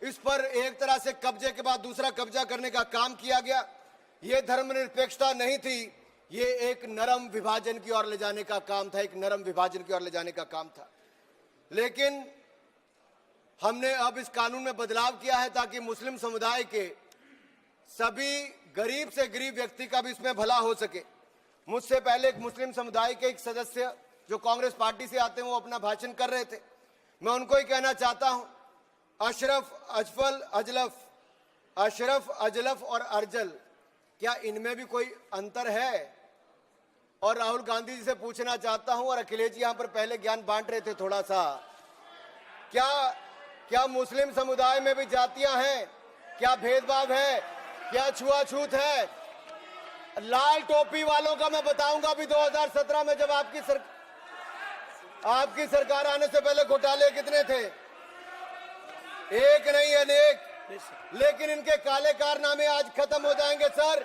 इस पर एक तरह से कब्जे के बाद दूसरा कब्जा करने का काम किया गया। ये धर्मनिरपेक्षता नहीं थी, ये एक नरम विभाजन की ओर ले जाने का काम था, एक नरम विभाजन की ओर ले जाने का काम था। लेकिन हमने अब इस कानून में बदलाव किया है ताकि मुस्लिम समुदाय के सभी गरीब से गरीब व्यक्ति का भी इसमें भला हो सके। मुझसे पहले एक मुस्लिम समुदाय के एक सदस्य जो कांग्रेस पार्टी से आते हैं वो अपना भाषण कर रहे थे। मैं उनको ही कहना चाहता हूं, अशरफ, अजलफ और अर्जल, क्या इनमें भी कोई अंतर है? और राहुल गांधी जी से पूछना चाहता हूं, और अखिलेश जी यहां पर पहले ज्ञान बांट रहे थे थोड़ा सा, क्या मुस्लिम समुदाय में भी जातियां हैं? क्या भेदभाव है? क्या छुआछूत है? लाल टोपी वालों का मैं बताऊंगा भी 2017 में जब आपकी सरकार आने से पहले घोटाले कितने थे, एक नहीं अनेक। लेकिन इनके काले कारनामे आज खत्म हो जाएंगे सर।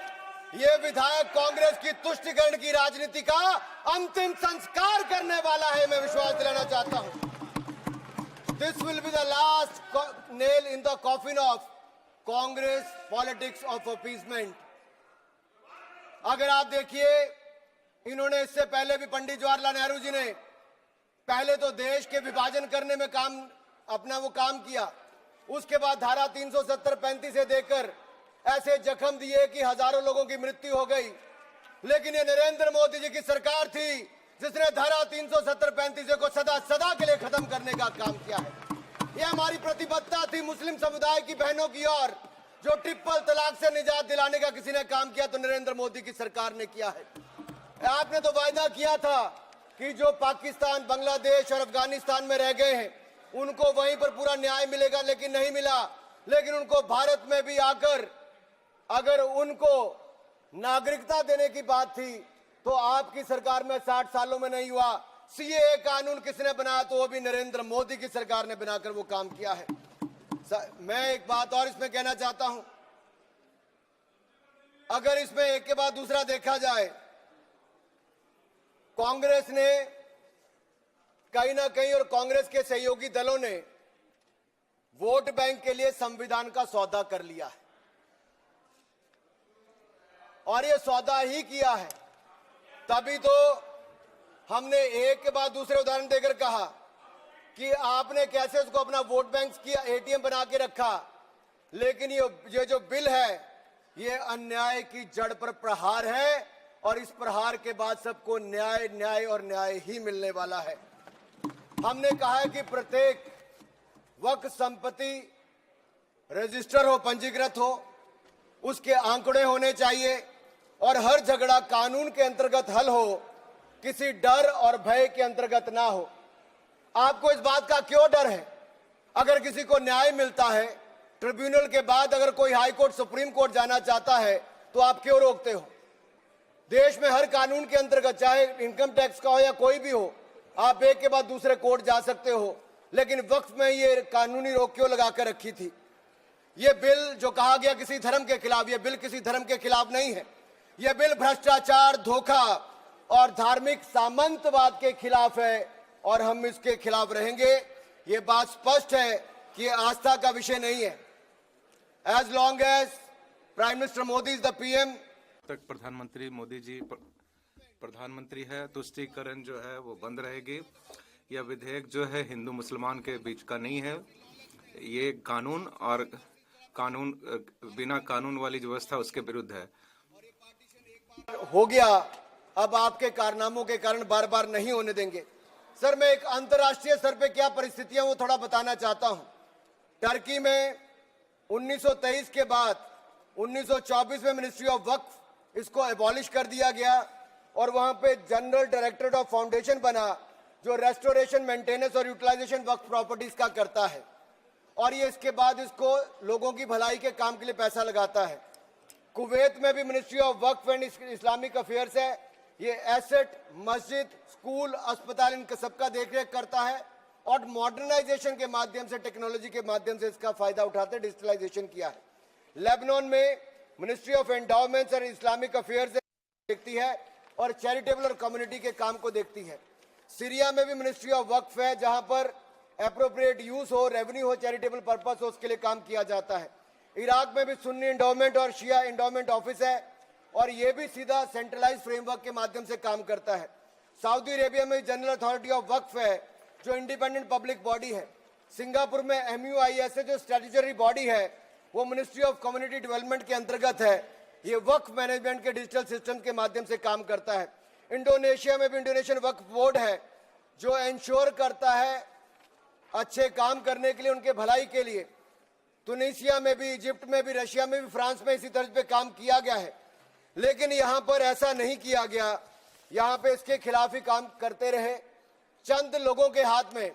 ये विधायक कांग्रेस की तुष्टिकरण की राजनीति का अंतिम संस्कार करने वाला है, मैं विश्वास दिलाना चाहता हूं। This will be the last nail in the coffin of Congress politics of appeasement. अगर आप देखिए, इन्होंने इससे पहले भी पंडित जवाहरलाल नेहरू जी ने पहले तो देश के विभाजन करने में वो काम किया। उसके बाद धारा 370-35 से देकर ऐसे जख्म दिए कि हजारों लोगों की मृत्यु हो गई। लेकिन ये नरेंद्र मोदी जी की सरकार थी जिसने धारा 370-35 को सदा के लिए खत्म करने का काम किया है। ये हमारी प्रतिबद्धता थी मुस्लिम समुदाय की बहनों की ओर। जो ट्रिपल तलाक से निजात दिलाने का किसी ने काम किया तो नरेंद्र मोदी की सरकार ने किया है। आपने तो वायदा किया था कि जो पाकिस्तान, बांग्लादेश और अफगानिस्तान में रह गए हैं उनको वहीं पर पूरा न्याय मिलेगा, लेकिन नहीं मिला। लेकिन उनको भारत में भी आकर अगर उनको नागरिकता देने की बात थी तो आपकी सरकार में 60 सालों में नहीं हुआ। सीएए कानून किसने बनाया? तो वो भी नरेंद्र मोदी की सरकार ने बनाकर वो काम किया है। मैं एक बात और इसमें कहना चाहता हूं, अगर इसमें एक के बाद दूसरा देखा जाए, कांग्रेस ने कहीं ना कहीं और कांग्रेस के सहयोगी दलों ने वोट बैंक के लिए संविधान का सौदा कर लिया है। और ये सौदा ही किया है, तभी तो हमने एक के बाद दूसरे उदाहरण देकर कहा कि आपने कैसे उसको अपना वोट बैंक किया, एटीएम बना के रखा। लेकिन ये जो बिल है ये अन्याय की जड़ पर प्रहार है, और इस प्रहार के बाद सबको न्याय न्याय और न्याय ही मिलने वाला है। हमने कहा है कि प्रत्येक वक्फ संपत्ति रजिस्टर हो, पंजीकृत हो, उसके आंकड़े होने चाहिए और हर झगड़ा कानून के अंतर्गत हल हो, किसी डर और भय के अंतर्गत ना हो। आपको इस बात का क्यों डर है? अगर किसी को न्याय मिलता है, ट्रिब्यूनल के बाद अगर कोई हाई कोर्ट, सुप्रीम कोर्ट जाना चाहता है तो आप क्यों रोकते हो? देश में हर कानून के अंतर्गत, चाहे इनकम टैक्स का हो या कोई भी हो, आप एक के बाद दूसरे कोर्ट जा सकते हो। लेकिन वक्फ में ये कानूनी रोक क्यों लगाकर रखी थी? ये बिल जो कहा गया किसी धर्म के खिलाफ, ये बिल किसी धर्म के खिलाफ नहीं है। यह बिल भ्रष्टाचार, धोखा और धार्मिक सामंतवाद के खिलाफ है और हम इसके खिलाफ रहेंगे। ये बात स्पष्ट है कि ये आस्था का विषय नहीं है। As long as prime minister Modi is the PM, तक प्रधानमंत्री मोदी जी प्रधानमंत्री है, तुष्टीकरण जो है वो बंद रहेगी। यह विधेयक जो है हिंदू मुसलमान के बीच का नहीं है। ये कानून और बिना कानून वाली जो व्यवस्था उसके विरुद्ध है। हो गया, अब आपके कारनामों के कारण बार बार नहीं होने देंगे। सर, मैं एक अंतर्राष्ट्रीय स्तर पे क्या परिस्थितियां वो थोड़ा बताना चाहता हूं। टर्की में 1923 के बाद 1924 में मिनिस्ट्री ऑफ वक्फ इसको एबॉलिश कर दिया गया और वहां पे जनरल डायरेक्टरेट ऑफ फाउंडेशन बना जो रेस्टोरेशन, मेंटेनेंस और यूटिलाइजेशन वक्फ प्रॉपर्टीज का करता है। और ये इसके बाद इसको लोगों की भलाई के काम के लिए पैसा लगाता है। कुवैत में भी ministry of Waqf and Islamic affairs है। ये एसेट, मस्जिद, स्कूल, अस्पताल, इनका सबका देखरेख करता है और मॉडर्नाइजेशन के माध्यम से, टेक्नोलॉजी के माध्यम से इसका फायदा उठाते डिजिटलाइजेशन किया है। लेबनान में मिनिस्ट्री ऑफ एंडाउमेंट्स और इस्लामिक अफेयर्स देखती है और चैरिटेबल और कम्युनिटी के काम को देखती है। सीरिया में भी मिनिस्ट्री ऑफ वक्फ है जहां पर एप्रोप्रिएट यूज हो, रेवेन्यू हो, चैरिटेबल पर्पस हो, उसके लिए काम किया जाता है। इराक में भी सुन्नी इंडोमेंट और शिया इंडोमेंट ऑफिस है और ये भी सीधा सेंट्रलाइज फ्रेमवर्क के माध्यम से काम करता है। सऊदी अरेबिया में जनरल अथॉरिटी ऑफ वक्फ है जो इंडिपेंडेंट पब्लिक बॉडी है। सिंगापुर में MUIS है जो स्टैट्यूटरी बॉडी है, वो मिनिस्ट्री ऑफ कम्युनिटी डेवलपमेंट के अंतर्गत है। ये वक्फ मैनेजमेंट के डिजिटल सिस्टम के माध्यम से काम करता है। इंडोनेशिया में भी इंडोनेशियन वक्फ बोर्ड है जो इंश्योर करता है अच्छे काम करने के लिए, उनके भलाई के लिए। तुनिसिया में भी, इजिप्ट में भी, रशिया में भी, फ्रांस में इसी तर्ज पे काम किया गया है। लेकिन यहाँ पर ऐसा नहीं किया गया, यहाँ पे इसके खिलाफ ही काम करते रहे। चंद लोगों के हाथ में,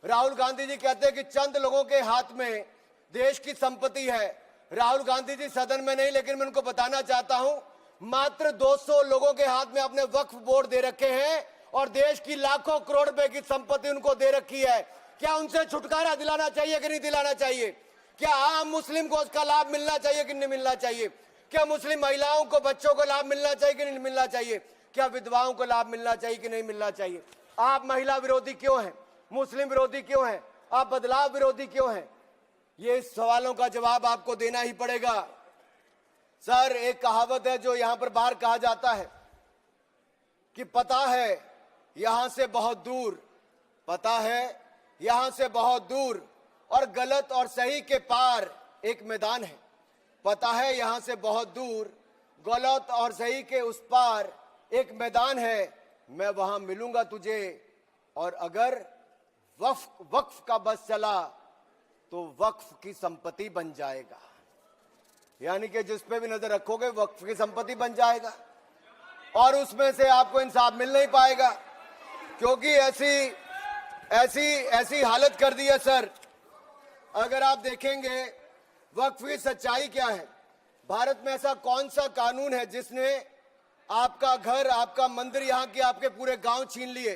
राहुल गांधी जी कहते हैं कि चंद लोगों के हाथ में देश की संपत्ति है। राहुल गांधी जी सदन में नहीं, लेकिन मैं उनको बताना चाहता हूं मात्र 200 लोगों के हाथ में अपने वक्फ बोर्ड दे रखे हैं और देश की लाखों करोड़ रुपए की संपत्ति उनको दे रखी है। क्या उनसे छुटकारा दिलाना चाहिए कि नहीं दिलाना चाहिए? क्या आम मुस्लिम को उसका लाभ मिलना चाहिए कि नहीं मिलना चाहिए? क्या मुस्लिम महिलाओं को, बच्चों को लाभ मिलना चाहिए कि नहीं मिलना चाहिए? क्या विधवाओं को लाभ मिलना चाहिए कि नहीं मिलना चाहिए? आप महिला विरोधी क्यों हैं? मुस्लिम विरोधी क्यों हैं? आप बदलाव विरोधी क्यों हैं? ये सवालों का जवाब आपको देना ही पड़ेगा। सर, एक कहावत है जो यहां पर बाहर कहा जाता है कि पता है यहां से बहुत दूर, पता है यहां से बहुत दूर और गलत और सही के पार एक मैदान है। पता है यहां से बहुत दूर, गलत और सही के उस पार एक मैदान है। मैं वहां मिलूंगा तुझे और अगर वक्फ का बस चला तो वक्फ की संपत्ति बन जाएगा। यानी कि जिस पे भी नजर रखोगे वक्फ की संपत्ति बन जाएगा और उसमें से आपको इंसाफ मिल नहीं पाएगा, क्योंकि ऐसी हालत कर दी है। सर, अगर आप देखेंगे वक्फ की सच्चाई क्या है, भारत में ऐसा कौन सा कानून है जिसने आपका घर, आपका मंदिर, यहाँ के आपके पूरे गांव छीन लिए?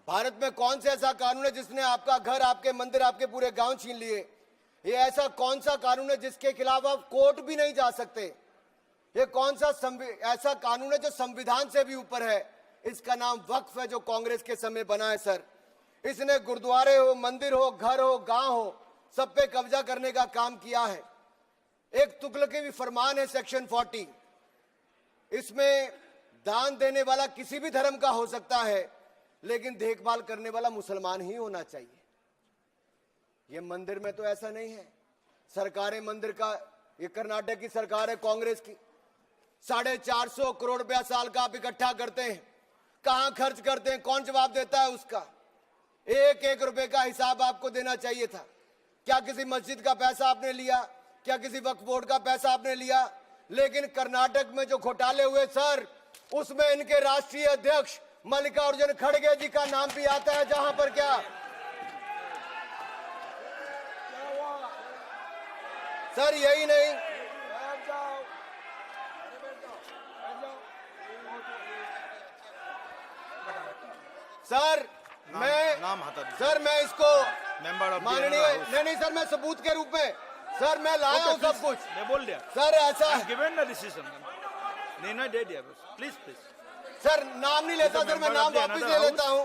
भारत में कौन सा ऐसा कानून है जिसने आपका घर, आपके मंदिर, आपके पूरे गांव छीन लिए? ये ऐसा कौन सा कानून है जिसके खिलाफ आप कोर्ट भी नहीं जा सकते? ये कौन सा ऐसा कानून है जो संविधान से भी ऊपर है? इसका नाम वक्फ है जो कांग्रेस के समय बना है। सर, इसने गुरुद्वारे हो, मंदिर हो, घर हो, गांव हो, सब पे कब्जा करने का काम किया है। एक तुगलकी भी फरमान है सेक्शन 40, इसमें दान देने वाला किसी भी धर्म का हो सकता है लेकिन देखभाल करने वाला मुसलमान ही होना चाहिए। ये मंदिर में तो ऐसा नहीं है। सरकारें मंदिर का, ये कर्नाटक की सरकार है कांग्रेस की, 450 करोड़ रुपया साल का आप इकट्ठा करते हैं, कहां खर्च करते हैं? कौन जवाब देता है उसका? एक एक रुपए का हिसाब आपको देना चाहिए था। क्या किसी मस्जिद का पैसा आपने लिया? क्या किसी वक्फ बोर्ड का पैसा आपने लिया? लेकिन कर्नाटक में जो घोटाले हुए सर, उसमें इनके राष्ट्रीय अध्यक्ष मल्लिकार्जुन खड़गे जी का नाम भी आता है। जहां पर क्या सर, यही नहीं, सर मैं इसको माननीय नहीं सर, मैं सबूत के रूप में सर मैं लाया हूं सब कुछ। मैं बोल दिया सर, ऐसा गिवन ना डिसीजन नहीं दे दिया बस। प्लीज सर, नाम नहीं लेता सर, मैं नाम वापस ले लेता हूं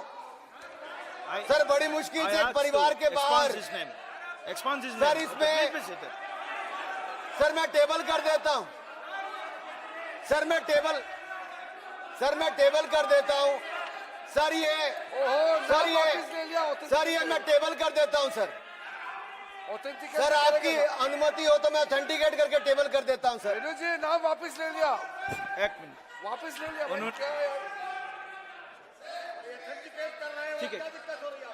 सर। बड़ी मुश्किल से परिवार के बाहर सर, इसमें सर मैं टेबल कर देता हूं सर, मैं टेबल कर देता हूं सर। ये मैं टेबल कर देता हूं सर। सर, आपकी अनुमति हो तो मैं ऑथेंटिकेट करके टेबल कर देता हूं सर। जी नाम वापस ले लिया, एक मिनट वापस ले लिया। ठीक है,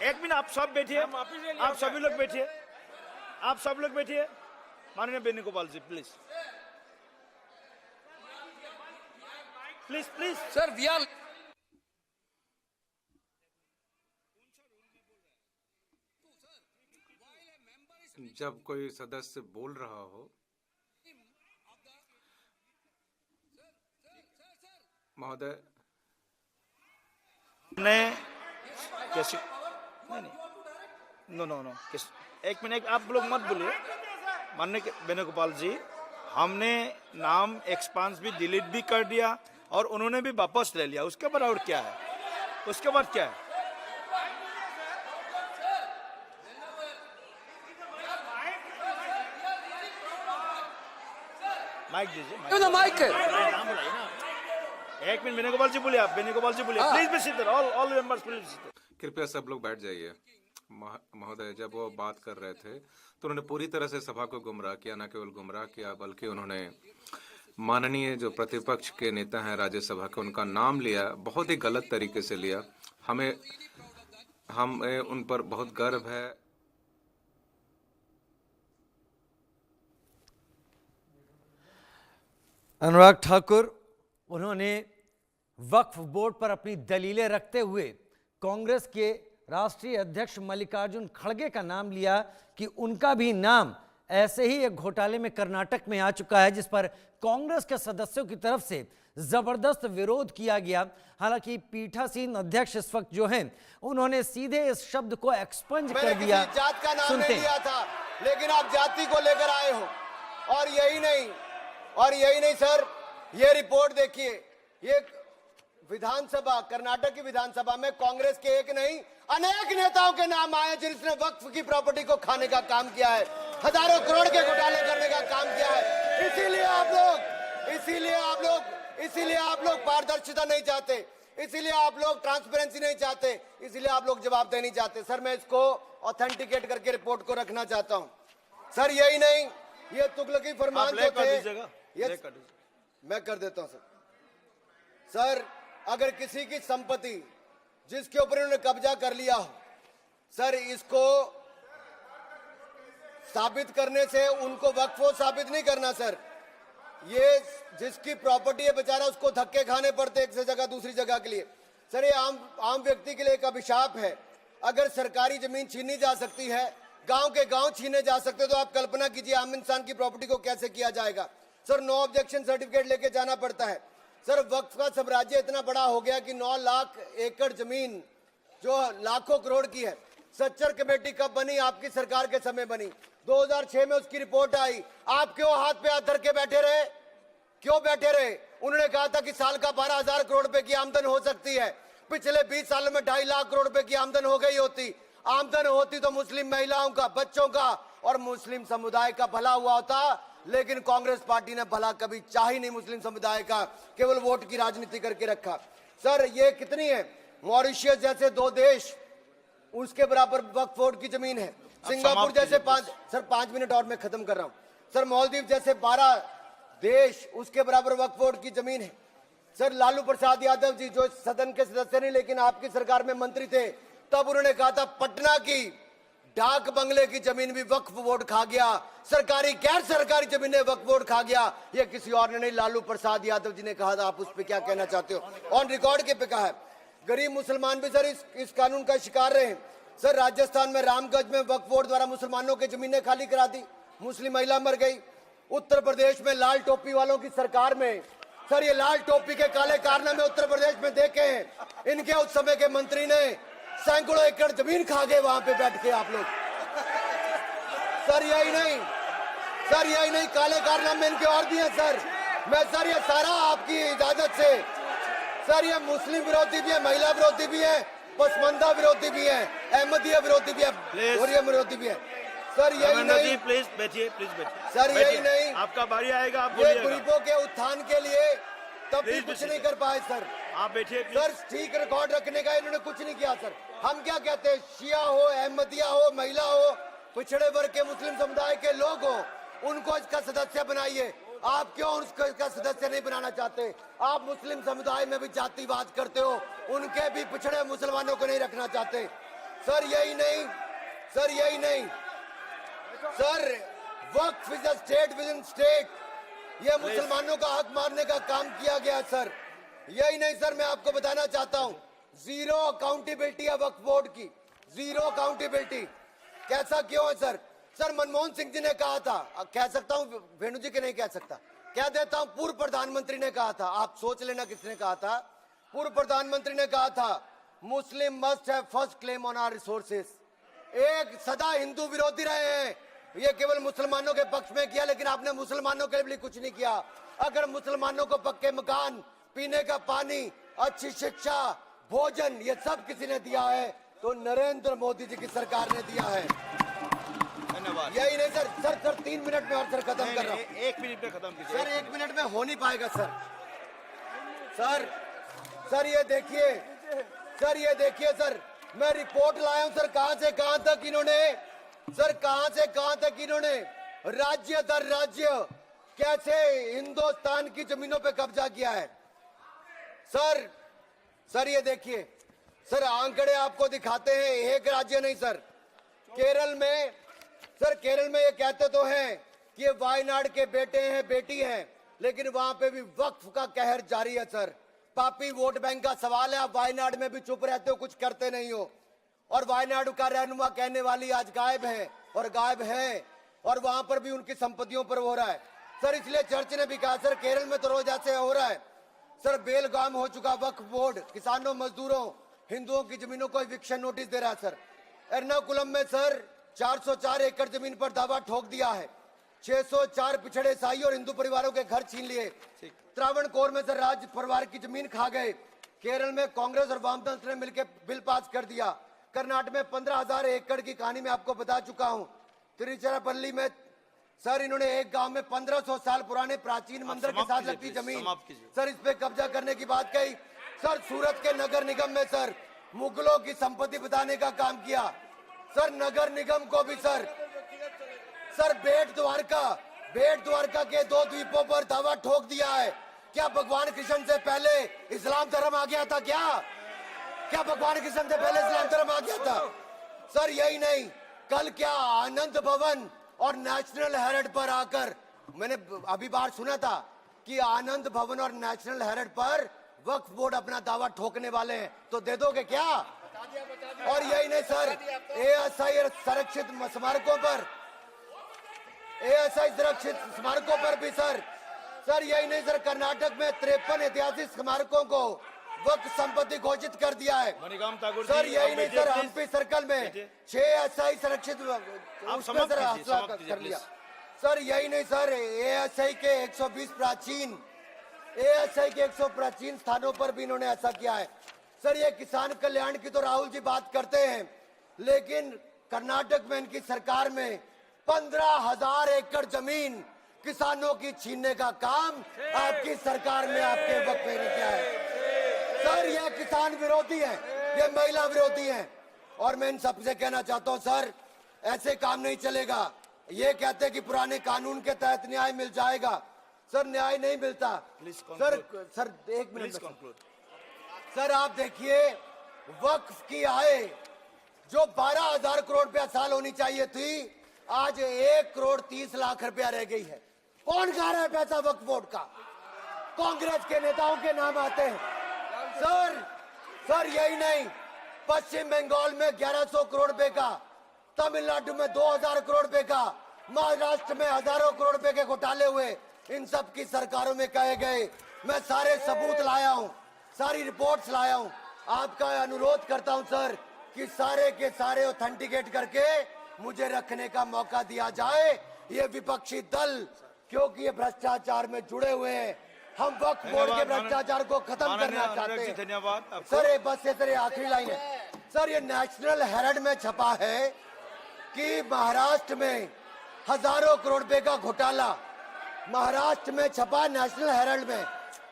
एक मिनट आप सब बैठिए, आप सभी लोग बैठिए, आप सब लोग बैठिए। माननीय Venugopal ji please please sir we are जब कोई सदस्य बोल रहा हो, महोदय ने कैसे नो एक मिनट आप लोग मत बोलिए। माननीय वेणुगोपाल जी, हमने नाम एक्सपांस भी डिलीट भी कर दिया और उन्होंने भी वापस ले लिया। उसके बाद और क्या है? उसके बाद क्या है? माइक दीजिए Give the mic. नाम बुलाइए ना। एक मिनट वेणुगोपाल जी बोलिए, आप वेणुगोपाल जी बोलिए, please be sit, all members please sit. कृपया सब लोग बैठ जाइए। महोदय जब वो बात कर रहे थे तो उन्होंने पूरी तरह से सभा को गुमराह किया, न केवल गुमराह किया बल्कि उन्होंने माननीय जो प्रतिपक्ष के नेता हैं राज्यसभा के, उनका नाम लिया, बहुत ही गलत तरीके से लिया। हमें उन पर बहुत गर्व है। अनुराग ठाकुर उन्होंने वक्फ बोर्ड पर अपनी दलीलें रखते हुए कांग्रेस के राष्ट्रीय अध्यक्ष मल्लिकार्जुन खड़गे का नाम लिया कि उनका भी नाम ऐसे ही एक घोटाले में कर्नाटक में आ चुका है, जिस पर कांग्रेस के सदस्यों की तरफ से जबरदस्त विरोध किया गया। हालांकि पीठासीन अध्यक्ष इस वक्त जो हैं उन्होंने सीधे इस शब्द को एक्सपंज कर दिया। किसी जात का नाम नहीं लिया था, लेकिन आप जाति को लेकर आए हो। और यही नहीं सर, ये रिपोर्ट देखिए, ये विधानसभा, कर्नाटक की विधानसभा में कांग्रेस के एक नहीं अनेक नेताओं के नाम आए जिन्होंने वक्फ की प्रॉपर्टी को खाने का काम किया है, हजारों करोड़ के घोटाले करने का काम किया है। इसीलिए आप लोग पारदर्शिता नहीं चाहते, इसीलिए आप लोग ट्रांसपेरेंसी नहीं चाहते, इसीलिए आप लोग जवाबदेही नहीं चाहते। सर मैं इसको ऑथेंटिकेट करके रिपोर्ट को रखना चाहता हूं। सर यही नहीं, ये तुगलकी फरमान जो थे, मैं कर देता हूं सर, अगर किसी की संपत्ति जिसके ऊपर उन्होंने कब्जा कर लिया हो, सर इसको साबित करने से उनको वक्फ साबित नहीं करना सर। ये जिसकी प्रॉपर्टी है बेचारा, उसको धक्के खाने पड़ते एक से जगह दूसरी जगह के लिए। सर ये आम व्यक्ति के लिए एक अभिशाप है। अगर सरकारी जमीन छीनी जा सकती है, गांव के गांव छीने जा सकते, तो आप कल्पना कीजिए आम इंसान की प्रॉपर्टी को कैसे किया जाएगा। सर नो ऑब्जेक्शन सर्टिफिकेट लेके जाना पड़ता है। सर वक्फ का साम्राज्य इतना बड़ा हो गया कि 9 लाख एकड़ जमीन जो लाखों करोड़ की है। सच्चर कमेटी कब बनी? आपकी सरकार के समय बनी। 2006 में उसकी रिपोर्ट आई। आप क्यों हाथ पे हाथ धर के बैठे रहे? क्यों बैठे रहे? उन्होंने कहा था कि साल का 12,000 करोड़ रुपए की आमदन हो सकती है। पिछले 20 सालों में 2.5 लाख करोड़ रुपए की आमदन हो गई होती। आमदन होती तो मुस्लिम महिलाओं का, बच्चों का और मुस्लिम समुदाय का भला हुआ होता, लेकिन कांग्रेस पार्टी ने भला कभी चाह ही नहीं मुस्लिम समुदाय का, केवल वोट की राजनीति करके रखा। सर ये कितनी है? मॉरिशियस जैसे 2 देश, उसके बराबर वक्फ बोर्ड की जमीन है। सिंगापुर जैसे 5 मिनट और मैं खत्म कर रहा हूं सर। मालदीव जैसे 12 देश, उसके बराबर वक्फ बोर्ड की जमीन है। सर लालू प्रसाद यादव जी जो सदन के सदस्य नहीं लेकिन आपकी सरकार में मंत्री थे, तब उन्होंने कहा था पटना की डाक बंगले की जमीन भी वक्फ बोर्ड खा गया, सरकारी गैर सरकारी जमीनें वक्फ बोर्ड खा गया। ये किसी और ने नहीं, लालू प्रसाद यादव जी ने कहा था। आप उस पर क्या कहना चाहते हो? ऑन रिकॉर्ड के पे कहा है। गरीब मुसलमान भी सर इस कानून का शिकार रहे। सर राजस्थान में रामगंज में वक्फ बोर्ड द्वारा मुसलमानों की जमीनें खाली करा दी, मुस्लिम महिला मर गई। उत्तर प्रदेश में लाल टोपी वालों की सरकार में, सर ये लाल टोपी के काले कारनामे उत्तर प्रदेश में देखे हैं। इनके उस समय के मंत्री ने सैकड़ों एकड़ जमीन खा गए वहां पे बैठ के आप लोग। सर यही नहीं, काले कारनामे इनके और भी हैं सर। मैं सर ये सारा आपकी इजाजत से, सर ये मुस्लिम विरोधी भी है, महिला विरोधी भी है, पसमंदा विरोधी भी है, अहमदिया विरोधी भी है, गोरिया विरोधी भी है। सर यही नहीं, प्लीज बैठिए, प्लीज बैठिए। सर यही नहीं, आपका बारी आएगा, आप ये बोलिएगा। गरीबों के उत्थान के लिए तब भी कुछ नहीं कर पाए सर। आप बैठिए सर ठीक रिकॉर्ड रखने का इन्होंने कुछ नहीं किया सर। हम क्या कहते हैं, शिया हो, अहमदिया हो, महिला हो, पिछड़े वर्ग के मुस्लिम समुदाय के लोग हो, उनको इसका सदस्य बनाइए। आप क्यों उसको इसका सदस्य नहीं बनाना चाहते? आप मुस्लिम समुदाय में भी जातिवाद करते हो, उनके भी पिछड़े मुसलमानों को नहीं रखना चाहते। सर यही नहीं, sir Waqf is a state with in state. ये मुसलमानों का हक मारने का काम किया गया सर। यही नहीं सर, मैं आपको बताना चाहता हूं, जीरो अकाउंटेबिलिटी है वक्फ बोर्ड की, जीरो अकाउंटेबिलिटी। कैसा क्यों है सर? सर मनमोहन सिंह जी ने कहा था, कह सकता हूं, वेणु जी के नहीं कह सकता, कह देता हूं, पूर्व प्रधानमंत्री ने कहा था, आप सोच लेना किसने कहा था। पूर्व प्रधानमंत्री ने कहा था Muslim must have first claim on our resources. एक सदा हिंदू विरोधी रहे हैं, ये केवल मुसलमानों के पक्ष में किया, लेकिन आपने मुसलमानों के लिए कुछ नहीं किया। अगर मुसलमानों को पक्के मकान, पीने का पानी, अच्छी शिक्षा, भोजन, ये सब किसी ने दिया है तो नरेंद्र मोदी जी की सरकार ने दिया है। धन्यवाद। यही नहीं सर 3 मिनट में और सर खत्म कर रहा हूँ। 1 मिनट में खत्म कीजिए। सर 1 हो नहीं पाएगा सर। सर सर ये देखिए सर, ये देखिए सर, मैं रिपोर्ट लाया हूं सर, कहां से कहां तक इन्होंने, सर कहां से कहां तक इन्होंने राज्य दर राज्य कैसे हिंदुस्तान की जमीनों पे कब्जा किया है। सर सर ये देखिए सर, आंकड़े आपको दिखाते हैं, एक राज्य नहीं सर, केरल में, सर केरल में ये कहते तो हैं कि ये वायनाड के बेटे हैं बेटी हैं, लेकिन वहां पे भी वक्फ का कहर जारी है सर। पापी वोट बैंक का सवाल है, आप वायनाड में भी चुप रहते हो, कुछ करते नहीं हो, और वायनाड का रहनुमा कहने वाली आज गायब है और गायब है, और वहां पर भी उनकी संपत्तियों पर हो रहा है सर। इसलिए चर्च ने भी कहा सर, केरल में तो रोज ऐसे हो रहा है सर, बेलगाम हो चुका वक्फ बोर्ड, किसानों मजदूरों हिंदुओं की जमीनों को इविक्शन नोटिस दे रहा है सर। एर्नाकुलम में सर 404 एकड़ जमीन पर दावा ठोक दिया है, 604 पिछड़े ईसाई और हिंदू परिवारों के घर छीन लिए। त्रावणकोर में सर राज परिवार की जमीन खा गए। केरल में कांग्रेस और वामदल ने मिलकर बिल पास कर दिया। कर्नाटक में 15,000 एकड़ की कहानी में आपको बता चुका हूं। तिरुचिरापल्ली में सर इन्होंने एक गांव में 1500 साल पुराने प्राचीन मंदिर के साथ लगती जमीन सर, इस पे कब्जा करने की बात कही सर। सूरत के नगर निगम में सर मुगलों की संपत्ति बताने का काम किया सर। नगर निगम को भी सर बेट द्वारका के 2 द्वीपों पर दावा ठोक दिया है। क्या भगवान कृष्ण से पहले इस्लाम धर्म आ गया था? क्या भगवान कृष्ण से पहले इस्लाम धर्म आ गया था सर? यही नहीं, कल क्या आनंद भवन और नेशनल हेरिटेज पर आकर, मैंने अभी बार सुना था कि आनंद भवन और नेशनल हेरिटेज पर वक्फ बोर्ड अपना दावा ठोकने वाले हैं, तो दे दोगे क्या? और यही नहीं सर, एएसआई संरक्षित स्मारकों पर भी सर यही नहीं सर, कर्नाटक में 53 ऐतिहासिक स्मारकों को वक्फ संपत्ति घोषित कर दिया है सर। यही नहीं सर, हम्पी सर्कल में 6 ऐसा संरक्षित कर लिया सर। यही नहीं सर, एएसआई के 120 प्राचीन स्थानों पर भी इन्होंने ऐसा किया है सर। ये किसान कल्याण की तो राहुल जी बात करते हैं, लेकिन कर्नाटक में इनकी सरकार में 15,000 एकड़ जमीन किसानों की छीनने का काम आपकी सरकार में आपके वक्त में किया है सर। ये किसान विरोधी है, ये महिला विरोधी है, और मैं इन सबसे कहना चाहता हूं सर, ऐसे काम नहीं चलेगा। ये कहते हैं कि पुराने कानून के तहत न्याय मिल जाएगा सर, न्याय नहीं मिलता सर। एक मिनट सर, आप देखिए वक्फ की आय जो 12,000 करोड़ रुपया साल होनी चाहिए थी, आज 1 करोड़ 30 लाख रुपया रह गई है। कौन खा रहा है पैसा वक्फ बोर्ड का? कांग्रेस के नेताओं के नाम आते हैं सर। यही नहीं, पश्चिम बंगाल में 1100 करोड़ रुपए का, तमिलनाडु में 2000 करोड़ रुपए का, महाराष्ट्र में हजारों करोड़ रुपए के घोटाले हुए। इन सब की सरकारों में कहे गए, मैं सारे सबूत लाया हूं, सारी रिपोर्ट्स लाया हूं। आपका अनुरोध करता हूं सर कि सारे के सारे ऑथेंटिकेट करके मुझे रखने का मौका दिया जाए। ये विपक्षी दल, क्योंकि ये भ्रष्टाचार में जुड़े हुए हैं, हम वक्फ बोर्ड के भ्रष्टाचार को खत्म करना चाहते हैं। धन्यवाद सर बस ये सर आखिरी लाइन है सर, ये नेशनल हेरिटेज में छपा है कि महाराष्ट्र में हजारों करोड़ रुपए का घोटाला, महाराष्ट्र में छपा नेशनल हेरिटेज में,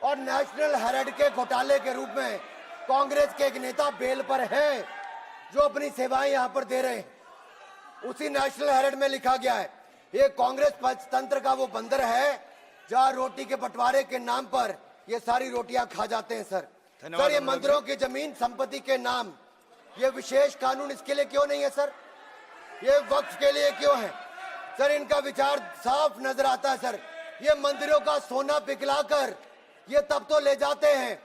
और नेशनल हेरिटेज के घोटाले के रूप में कांग्रेस के एक नेता बेल पर हैं जो अपनी सेवाएं यहां पर दे रहे हैं। उसी नेशनल हेरिटेज में लिखा गया है ये कांग्रेस पंचतंत्र का वो बंदर है जहां रोटी के बंटवारे के नाम पर ये सारी रोटियां खा जाते हैं सर। सर ये मंदिरों की जमीन संपत्ति के नाम, ये विशेष कानून इसके लिए क्यों नहीं है सर? ये वक्फ के लिए क्यों है सर? इनका विचार साफ नजर आता है सर। ये मंदिरों का सोना पिघलाकर ये तब तो ले जाते हैं,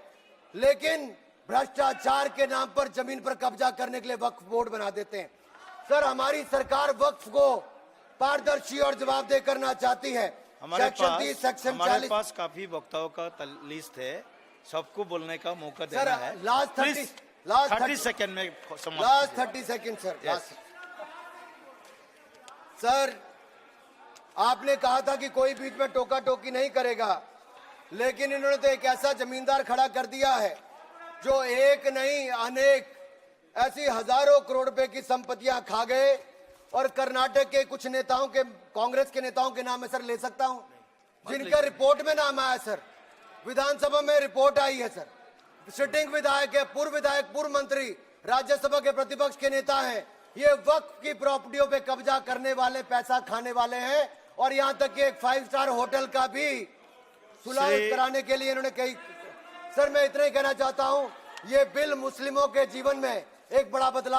लेकिन भ्रष्टाचार के नाम पर जमीन पर कब्जा करने के लिए वक्फ बोर्ड बना देते हैं सर। हमारी सरकार वक्फ को पारदर्शी और जवाबदेह करना चाहती है। हमारे पास काफी वक्ताओं का लिस्ट है, सबको बोलने का मौका देना है। लास्ट 30 सेकंड में लास्ट 30 सेकंड सर। सर आपने कहा था कि कोई बीच में टोका टोकी नहीं करेगा, लेकिन इन्होंने तो एक ऐसा जमींदार खड़ा कर दिया है जो एक नहीं अनेक ऐसी हजारों करोड़ रुपए की संपत्तियां खा गए। और कर्नाटक के कुछ नेताओं के, कांग्रेस के नेताओं के नाम में सर ले सकता हूं जिनका रिपोर्ट में नाम आया सर, विधानसभा में रिपोर्ट आई है सर, सिटिंग विधायक है, पूर्व विधायक, पूर्व मंत्री, राज्यसभा के प्रतिपक्ष के नेता हैं, ये वक्फ की प्रॉपर्टियों पे कब्जा करने वाले, पैसा खाने वाले हैं। और यहां तक कि एक 5 स्टार होटल का भी सुलह कराने के लिए इन्होंने कही। सर मैं इतना ही कहना चाहता हूं, ये बिल मुस्लिमों के जीवन में एक बड़ा बदलाव